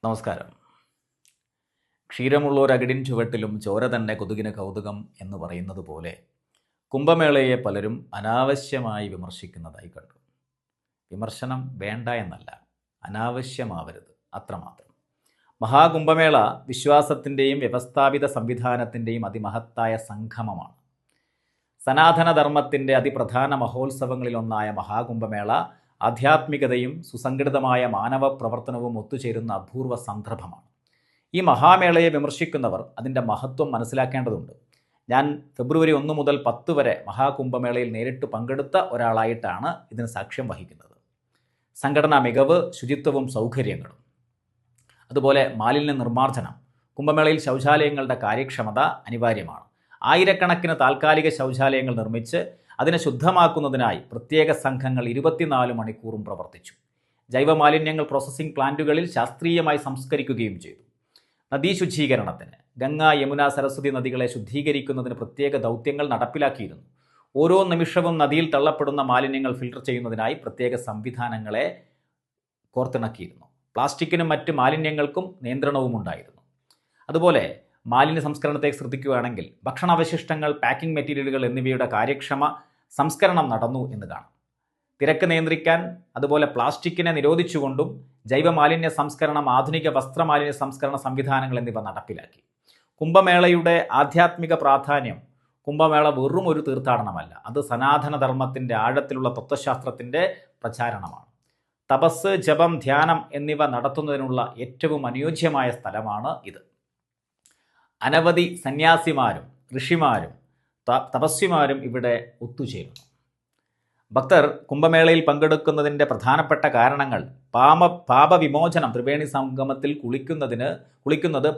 നമസ്കാരം. ക്ഷീരമുള്ളൊരകിടിൻ ചുവട്ടിലും ചോര തന്നെ കൊതുകിന് കൗതുകം എന്ന് പറയുന്നത് പോലെ കുംഭമേളയെ പലരും അനാവശ്യമായി വിമർശിക്കുന്നതായി കണ്ടു. വിമർശനം വേണ്ട എന്നല്ല, അനാവശ്യമാവരുത്, അത്രമാത്രം. മഹാകുംഭമേള വിശ്വാസത്തിൻ്റെയും വ്യവസ്ഥാപിത സംവിധാനത്തിൻ്റെയും അതിമഹത്തായ സംഗമമാണ്. സനാതനധർമ്മത്തിൻ്റെ അതിപ്രധാന മഹോത്സവങ്ങളിലൊന്നായ മഹാകുംഭമേള ആധ്യാത്മികതയും സുസംഘടിതമായ മാനവ പ്രവർത്തനവും ഒത്തുചേരുന്ന അപൂർവ സന്ദർഭമാണ്. ഈ മഹാമേളയെ വിമർശിക്കുന്നവർ അതിൻ്റെ മഹത്വം മനസ്സിലാക്കേണ്ടതുണ്ട്. ഞാൻ ഫെബ്രുവരി 1 മുതൽ 10 വരെ മഹാകുംഭമേളയിൽ നേരിട്ട് പങ്കെടുത്ത ഒരാളായിട്ടാണ് ഇതിന് സാക്ഷ്യം വഹിക്കുന്നത്. സംഘടനാ മികവ്, ശുചിത്വവും സൗകര്യങ്ങളും, അതുപോലെ മാലിന്യ നിർമ്മാർജ്ജനം, കുംഭമേളയിൽ ശൗചാലയങ്ങളുടെ കാര്യക്ഷമത അനിവാര്യമാണ്. ആയിരക്കണക്കിന് താൽക്കാലിക ശൗചാലയങ്ങൾ നിർമ്മിച്ച് അതിനെ ശുദ്ധമാക്കുന്നതിനായി പ്രത്യേക സംഘങ്ങൾ 24 മണിക്കൂറും പ്രവർത്തിച്ചു. ജൈവമാലിന്യങ്ങൾ പ്രോസസ്സിംഗ് പ്ലാന്റുകളിൽ ശാസ്ത്രീയമായി സംസ്കരിക്കുകയും ചെയ്തു. നദീ ശുചീകരണത്തിന് ഗംഗ, യമുന, സരസ്വതി നദികളെ ശുദ്ധീകരിക്കുന്നതിന് പ്രത്യേക ദൗത്യങ്ങൾ നടപ്പിലാക്കിയിരുന്നു. ഓരോ നിമിഷവും നദിയിൽ തള്ളപ്പെടുന്ന മാലിന്യങ്ങൾ ഫിൽട്ടർ ചെയ്യുന്നതിനായി പ്രത്യേക സംവിധാനങ്ങളെ കോർത്തിണക്കിയിരുന്നു. പ്ലാസ്റ്റിക്കിനും മറ്റ് മാലിന്യങ്ങൾക്കും നിയന്ത്രണവും ഉണ്ടായിരുന്നു. അതുപോലെ മാലിന്യ സംസ്കരണത്തെ ശ്രദ്ധിക്കുകയാണെങ്കിൽ ഭക്ഷണാവശിഷ്ടങ്ങൾ, പാക്കിംഗ് മെറ്റീരിയലുകൾ എന്നിവയുടെ കാര്യക്ഷമ സംസ്കരണം നടന്നു എന്ന് കാണാം. തിരക്ക് നിയന്ത്രിക്കാൻ അതുപോലെ പ്ലാസ്റ്റിക്കിനെ നിരോധിച്ചുകൊണ്ടും ജൈവമാലിന്യ സംസ്കരണം, ആധുനിക വസ്ത്രമാലിന്യ സംസ്കരണ സംവിധാനങ്ങൾ എന്നിവ നടപ്പിലാക്കി. കുംഭമേളയുടെ ആധ്യാത്മിക പ്രാധാന്യം, കുംഭമേള വെറും ഒരു തീർത്ഥാടനമല്ല, അത് സനാതനധർമ്മത്തിൻ്റെ ആഴത്തിലുള്ള തത്വശാസ്ത്രത്തിൻ്റെ പ്രചാരണമാണ്. തപസ്, ജപം, ധ്യാനം എന്നിവ നടത്തുന്നതിനുള്ള ഏറ്റവും അനുയോജ്യമായ സ്ഥലമാണ് ഇത്. അനവധി സന്യാസിമാരും ഋഷിമാരും തപസ്വിമാരും ഇവിടെ ഒത്തുചേരുന്നു. ഭക്തർ കുംഭമേളയിൽ പങ്കെടുക്കുന്നതിൻ്റെ പ്രധാനപ്പെട്ട കാരണങ്ങൾ പാപവിമോചനം, ത്രിവേണി സംഗമത്തിൽ കുളിക്കുന്നത്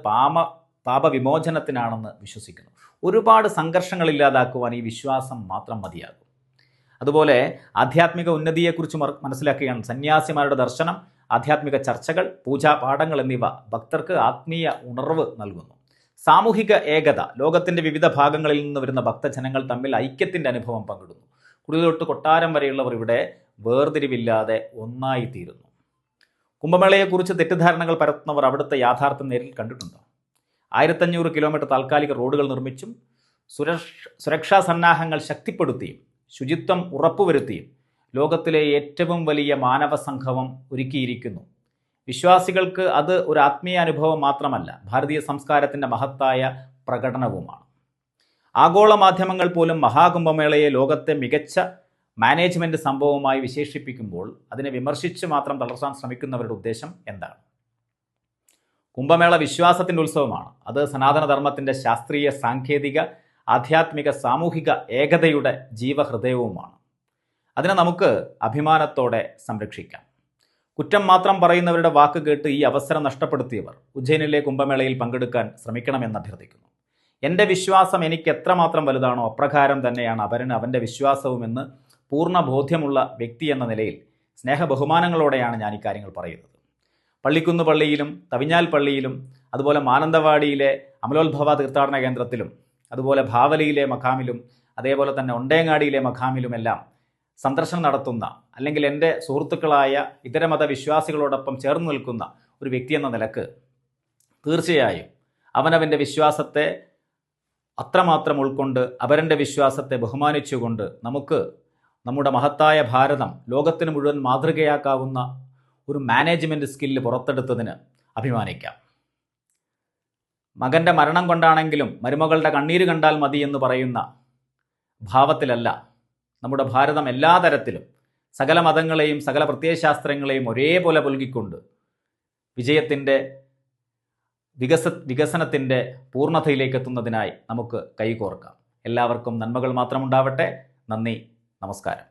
പാപവിമോചനത്തിനാണെന്ന് വിശ്വസിക്കുന്നു. ഒരുപാട് സംഘർഷങ്ങൾ ഇല്ലാതാക്കുവാൻ ഈ വിശ്വാസം മാത്രം മതിയാകും. അതുപോലെ ആധ്യാത്മിക ഉന്നതിയെക്കുറിച്ച് മനസ്സിലാക്കുകയാണ്. സന്യാസിമാരുടെ ദർശനം, ആധ്യാത്മിക ചർച്ചകൾ, പൂജാപാഠങ്ങൾ എന്നിവ ഭക്തർക്ക് ആത്മീയ ഉണർവ് നൽകുന്നു. സാമൂഹിക ഏകത, ലോകത്തിൻ്റെ വിവിധ ഭാഗങ്ങളിൽ നിന്ന് വരുന്ന ഭക്തജനങ്ങൾ തമ്മിൽ ഐക്യത്തിൻ്റെ അനുഭവം പങ്കിടുന്നു. കുടിൽ തൊട്ട് കൊട്ടാരം വരെയുള്ളവർ ഇവിടെ വേർതിരിവില്ലാതെ ഒന്നായിത്തീരുന്നു. കുംഭമേളയെക്കുറിച്ച് തെറ്റിദ്ധാരണകൾ പരത്തുന്നവർ അവിടുത്തെ യാഥാർത്ഥ്യം നേരിൽ കണ്ടിട്ടുണ്ടോ? 1500 കിലോമീറ്റർ താൽക്കാലിക റോഡുകൾ നിർമ്മിച്ചും സുരക്ഷാ സന്നാഹങ്ങൾ ശക്തിപ്പെടുത്തിയും ശുചിത്വം ഉറപ്പുവരുത്തിയും ലോകത്തിലെ ഏറ്റവും വലിയ മാനവ സംഗമം ഒരുക്കിയിരിക്കുന്നു. വിശ്വാസികൾക്ക് അത് ഒരു ആത്മീയ അനുഭവം മാത്രമല്ല, ഭാരതീയ സംസ്കാരത്തിൻ്റെ മഹത്തായ പ്രകടനവുമാണ്. ആഗോള മാധ്യമങ്ങൾ പോലും മഹാകുംഭമേളയെ ലോകത്തെ മികച്ച മാനേജ്മെൻറ്റ് സംഭവമായി വിശേഷിപ്പിക്കുമ്പോൾ അതിനെ വിമർശിച്ച് മാത്രം തളർത്താൻ ശ്രമിക്കുന്നവരുടെ ഉദ്ദേശം എന്താണ്? കുംഭമേള വിശ്വാസത്തിൻ്റെ ഉത്സവമാണ്. അത് സനാതനധർമ്മത്തിൻ്റെ ശാസ്ത്രീയ, സാങ്കേതിക, ആധ്യാത്മിക, സാമൂഹിക ഏകതയുടെ ജീവഹൃദയവുമാണ്. അതിനെ നമുക്ക് അഭിമാനത്തോടെ സംരക്ഷിക്കാം. കുറ്റം മാത്രം പറയുന്നവരുടെ വാക്ക് കേട്ട് ഈ അവസരം നഷ്ടപ്പെടുത്തിയവർ ഉജ്ജയിനിലെ കുംഭമേളയിൽ പങ്കെടുക്കാൻ ശ്രമിക്കണമെന്ന് അഭ്യർത്ഥിക്കുന്നു. എൻ്റെ വിശ്വാസം എനിക്ക് എത്രമാത്രം വലുതാണോ അപ്രകാരം തന്നെയാണ് അവരന് അവൻ്റെ വിശ്വാസവുമെന്ന് പൂർണ്ണ ബോധ്യമുള്ള വ്യക്തി എന്ന നിലയിൽ സ്നേഹബഹുമാനങ്ങളോടെയാണ് ഞാൻ ഈ കാര്യങ്ങൾ പറയുന്നത്. പള്ളിക്കുന്ന് പള്ളിയിലും തവിഞ്ഞാൽ പള്ളിയിലും അതുപോലെ മാനന്തവാടിയിലെ അമലോത്ഭവ തീർത്ഥാടന കേന്ദ്രത്തിലും അതുപോലെ ഭാവലിയിലെ മഖാമിലും അതേപോലെ തന്നെ ഒണ്ടേങ്ങാടിയിലെ മഖാമിലുമെല്ലാം സന്ദർശനം നടത്തുന്ന, അല്ലെങ്കിൽ എൻ്റെ സുഹൃത്തുക്കളായ ഇതര മതവിശ്വാസികളോടൊപ്പം ചേർന്ന് നിൽക്കുന്ന ഒരു വ്യക്തി എന്ന നിലക്ക് തീർച്ചയായും അവനവൻ്റെ വിശ്വാസത്തെ അത്രമാത്രം ഉൾക്കൊണ്ട് അവരൻ്റെ വിശ്വാസത്തെ ബഹുമാനിച്ചുകൊണ്ട് നമുക്ക് നമ്മുടെ മഹത്തായ ഭാരതം ലോകത്തിന് മുഴുവൻ മാതൃകയാക്കാവുന്ന ഒരു മാനേജ്മെൻറ്റ് സ്കില്ല് പുറത്തെടുത്തതിന് അഭിമാനിക്കാം. മകൻ്റെ മരണം കൊണ്ടാണെങ്കിലും മരുമകളുടെ കണ്ണീര് കണ്ടാൽ മതി എന്ന് പറയുന്ന ഭാവത്തിലല്ല നമ്മുടെ ഭാരതം എല്ലാ തരത്തിലും സകല മതങ്ങളെയും സകല പ്രത്യയശാസ്ത്രങ്ങളെയും ഒരേപോലെ പുൽകിക്കൊണ്ട് വിജയത്തിൻ്റെ വികസനത്തിൻ്റെ പൂർണ്ണതയിലേക്ക് എത്തുന്നതിനായി നമുക്ക് കൈകോർക്കാം. എല്ലാവർക്കും നന്മകൾ മാത്രമുണ്ടാവട്ടെ. നന്ദി, നമസ്കാരം.